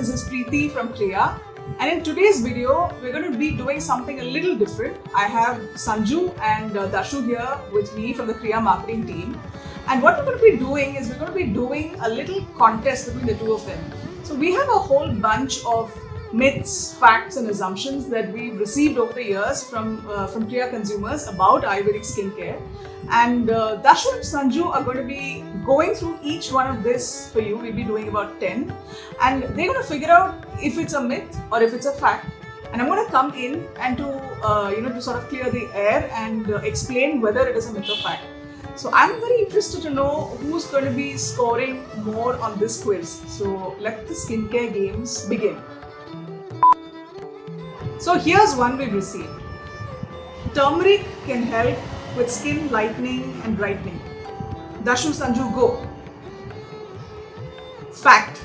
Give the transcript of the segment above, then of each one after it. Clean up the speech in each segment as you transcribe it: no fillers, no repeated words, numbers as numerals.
this is Preeti from Kriya, and in today's video we're going to be doing something a little different. I have Sanju and Dashu here with me from the Kriya marketing team, and what we're going to be doing is we're going to be doing a little contest between the two of them. So we have a whole bunch of myths, facts and assumptions that we've received over the years from Kriya consumers about Ayurvedic skincare, and Dashu and Sanju are going to be going through each one of this for you. We'll be doing about 10, and they're going to figure out if it's a myth or if it's a fact, and I'm going to come in and to sort of clear the air and explain whether it is a myth or fact. So I'm very interested to know who's going to be scoring more on this quiz. So let the skincare games begin. So here's one we've received. Turmeric can help with skin lightening and brightening. Dashu, Sanju, go. Fact.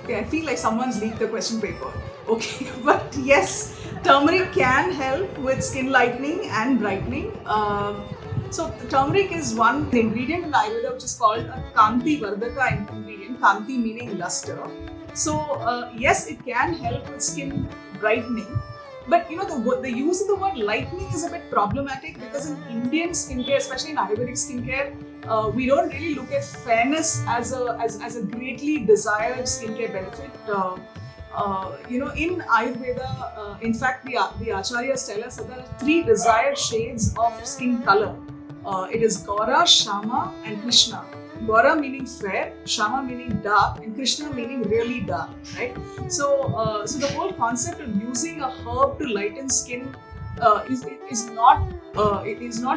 Okay, I feel like someone's leaked the question paper. Okay, but yes, turmeric can help with skin lightening and brightening. So turmeric is one ingredient in Ayurveda which is called a Kanti Vardhaka ingredient. Kanti meaning luster. So yes, it can help with skin brightening. But the use of the word lightening is a bit problematic because in Indian skincare, especially in Ayurvedic skincare, we don't really look at fairness as a greatly desired skincare benefit. In Ayurveda, in fact, the Acharyas tell us that there are 3 desired shades of skin color. It is Gaura, Shama and Krishna. Gaura meaning fair, Shama meaning dark, and Krishna meaning really dark, right? So the whole concept of using a herb to lighten skin is not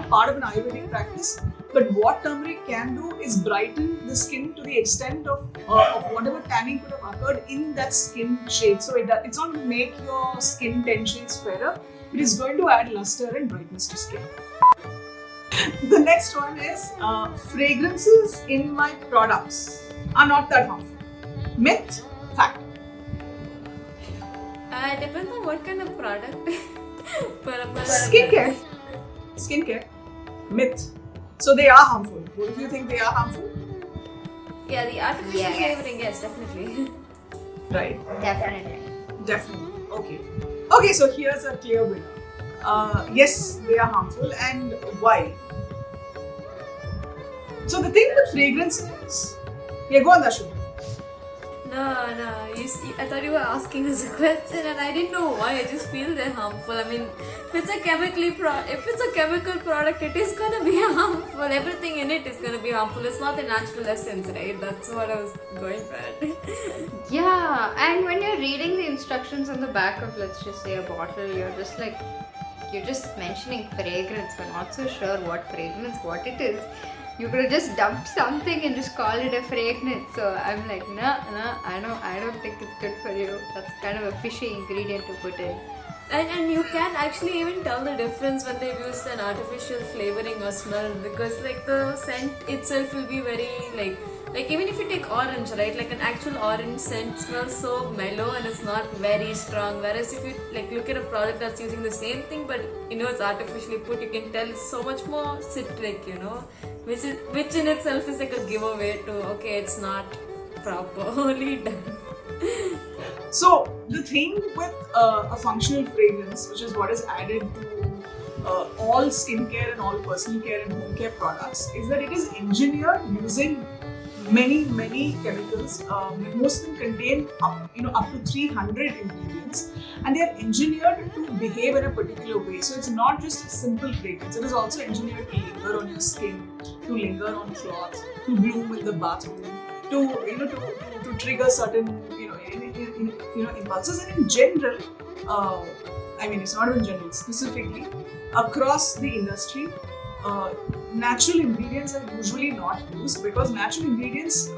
part of an Ayurvedic practice. But what turmeric can do is brighten the skin to the extent of whatever tanning could have occurred in that skin shade. So it's not going to make your skin 10 shades fairer. It is going to add luster and brightness to skin. The next one is fragrances in my products are not that harmful. Myth, fact. It depends on what kind of product. Skincare. Myth. So they are harmful. What do you think they are harmful? Yeah, the artificial flavoring, yes, definitely. Right. Definitely. Okay, so here's a clear winner. Yes, they are harmful, and why? So the thing with fragrance is, go on, Dashu. No. I thought you were asking us a question, and I didn't know why. I just feel they're harmful. I mean, if it's a chemical product, it is gonna be harmful. Everything in it is gonna be harmful. It's not the natural essence, right? That's what I was going for. Yeah, and when you're reading the instructions on the back of, let's just say, a bottle, you're just mentioning fragrance. We're not so sure what it is. You could have just dumped something and just call it a fragrance. So I'm like, no, I don't think it's good for you. That's kind of a fishy ingredient to put in. And you can actually even tell the difference when they've used an artificial flavoring or smell, because like the scent itself will be very like even if you take orange, right, like an actual orange scent smells so mellow and it's not very strong, whereas if you like look at a product that's using the same thing but it's artificially put, you can tell it's so much more citric, which in itself is like a giveaway to okay, it's not properly done. So the thing with a functional fragrance, which is what is added to all skincare and all personal care and home care products, is that it is engineered using many chemicals. Most of them contain up to 300 ingredients, and they are engineered to behave in a particular way. So it's not just a simple fragrance. It is also engineered to linger on your skin, to linger on cloth, to bloom in the bathroom, to trigger certain impulses. And in general, it's not even general, specifically across the industry, natural ingredients are usually not used because natural ingredients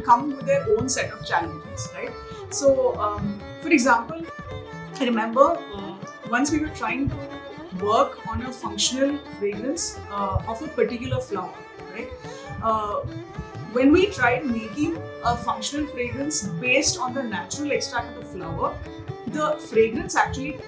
come with their own set of challenges, right? So for example, I remember once we were trying to work on a functional fragrance of a particular flower, right? When we tried making a functional fragrance based on the natural extract of the flower, the fragrance actually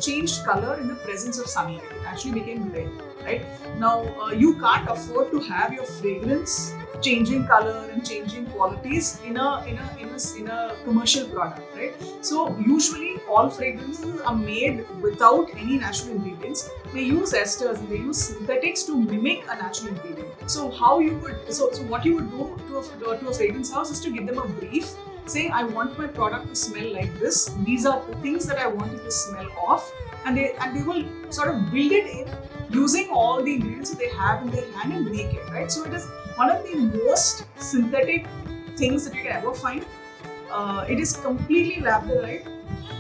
changed color in the presence of sunlight. It actually became red, right? Now, you can't afford to have your fragrance changing color and changing qualities in a commercial product, right? So usually all fragrances are made without any natural ingredients. They use esters and they use synthetics to mimic a natural ingredient. So what you would do to a fragrance house is to give them a brief saying, I want my product to smell like this. These are the things that I want it to smell of, and they will sort of build it in using all the ingredients that they have in their hand and make it, right? So it is one of the most synthetic things that you can ever find. It is completely lab derived,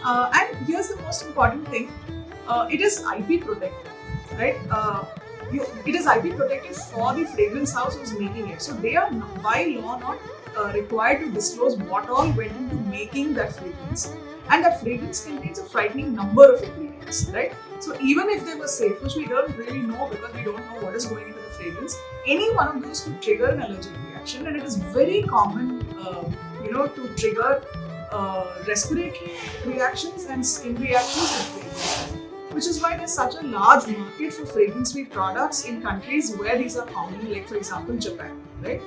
and here's the most important thing: it is IP protected, right? It is IP protected for the fragrance house who's making it. So they are by law not required to disclose what all went into making that fragrance, and that fragrance contains a frightening number of ingredients, right? So even if they were safe, which we don't really know because we don't know what is going into the fragrance, any one of those could trigger an allergic reaction, and it is very common, to trigger respiratory reactions and skin reactions with fragrances. Which is why there's such a large market for fragrance-free products in countries where these are common, like for example Japan, right?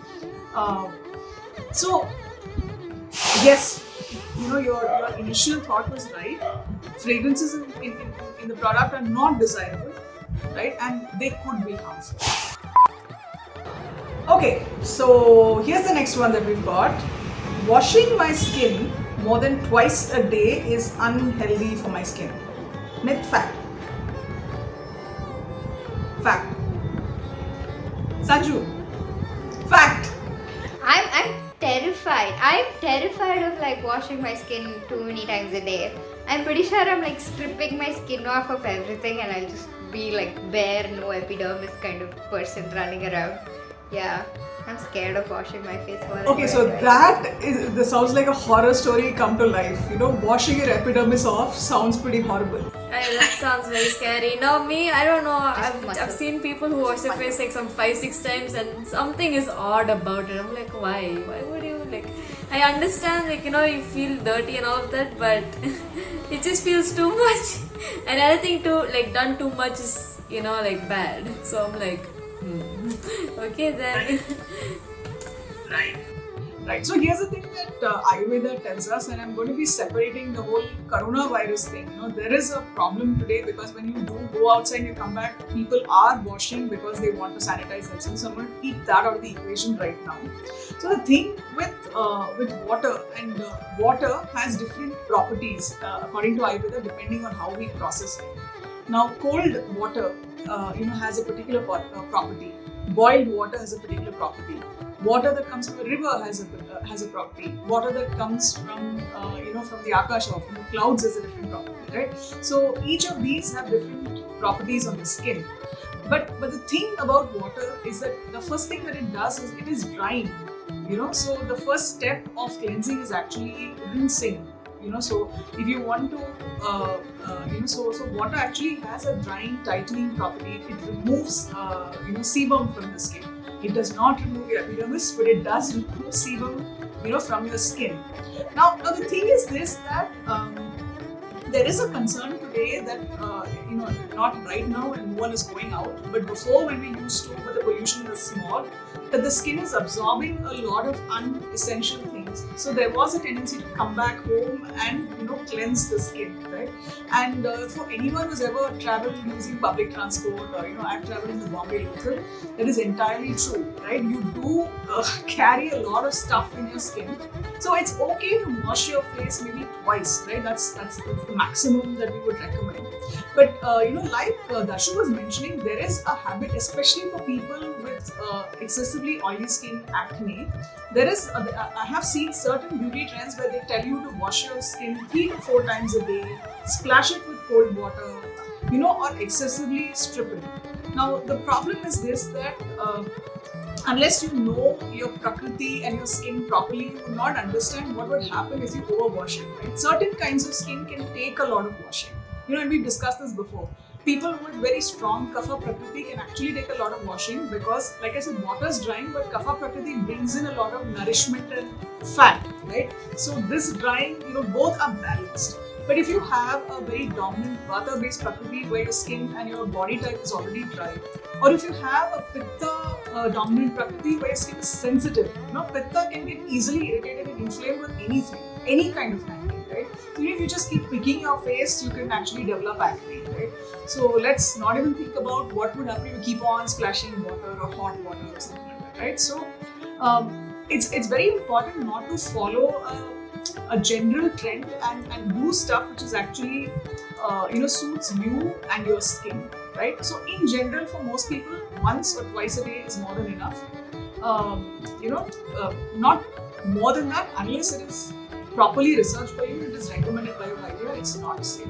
So yes, your initial thought was right. Fragrances in the product are not desirable, right? And they could be harmful. Okay, so here's the next one that we've got. Washing my skin more than twice a day is unhealthy for my skin. Myth, fact? Fact. Sanju? Fact. I'm terrified. I'm terrified of like washing my skin too many times a day. I'm pretty sure I'm like stripping my skin off of everything and I'll just be like bare, no epidermis kind of person running around. Yeah, I'm scared of washing my face more. Okay, so this sounds like a horror story come to life. Washing your epidermis off sounds pretty horrible. That sounds very scary. Now me, I don't know. I've seen people who wash their face like some 5-6 times, and something is odd about it. I'm like, why? Why would you like? I understand, like you feel dirty and all of that, but it just feels too much. And anything done too much is like bad. So I'm like, okay then. Right. So here's the thing that Ayurveda tells us, and I'm going to be separating the whole coronavirus thing. There is a problem today because when you do go outside and you come back, people are washing because they want to sanitize themselves. So I'm going to keep that out of the equation right now. So the thing with water, and water has different properties according to Ayurveda depending on how we process it. Now, cold water, has a particular property. Boiled water has a particular property. Water that comes from a river has a property. Water that comes from from the akasha or from the clouds has a different property, right? So each of these have different properties on the skin. But the thing about water is that the first thing that it does is it is drying. So the first step of cleansing is actually rinsing. So if you want to, so water actually has a drying, tightening property. It removes, sebum from the skin. It does not remove your epidermis, but it does remove sebum, from your skin. Now the thing is this, that there is a concern today that, not right now when no one is going out, but before when we used to, when the pollution was small, that the skin is absorbing a lot of unessential things. So there was a tendency to come back home and cleanse the skin, right? And for anyone who's ever traveled using public transport, or I've traveled in the Bombay local, that is entirely true, right? You do carry a lot of stuff in your skin. So it's okay to wash your face maybe twice, right? That's the maximum that we would recommend. But like Darshu was mentioning, there is a habit, especially for people with excessively oily skin, acne. There is, I have seen certain beauty trends where they tell you to wash your skin 3 to 4 times a day, splash it with cold water, or excessively strip it. Now the problem is this, that unless you know your prakriti and your skin properly, you would not understand what would happen if you overwash it, right? Certain kinds of skin can take a lot of washing. And we've discussed this before. People with very strong kapha prakriti can actually take a lot of washing because, like I said, water is drying, but kapha prakriti brings in a lot of nourishment and fat, right? So this drying, both are balanced. But if you have a very dominant vata-based prakriti where your skin and your body type is already dry, or if you have a pitta dominant prakriti where your skin is sensitive, pitta can get easily irritated and inflamed with anything, any kind of acne, right? So if you just keep picking your face, you can actually develop acne, right? So let's not even think about what would happen if you keep on splashing water or hot water or something like that, right? So it's very important not to follow a general trend and do stuff which is actually suits you and your skin, right? So in general, for most people, once or twice a day is more than enough. Not more than that, unless it is properly researched by you, it is recommended by your hygiene, it's not safe.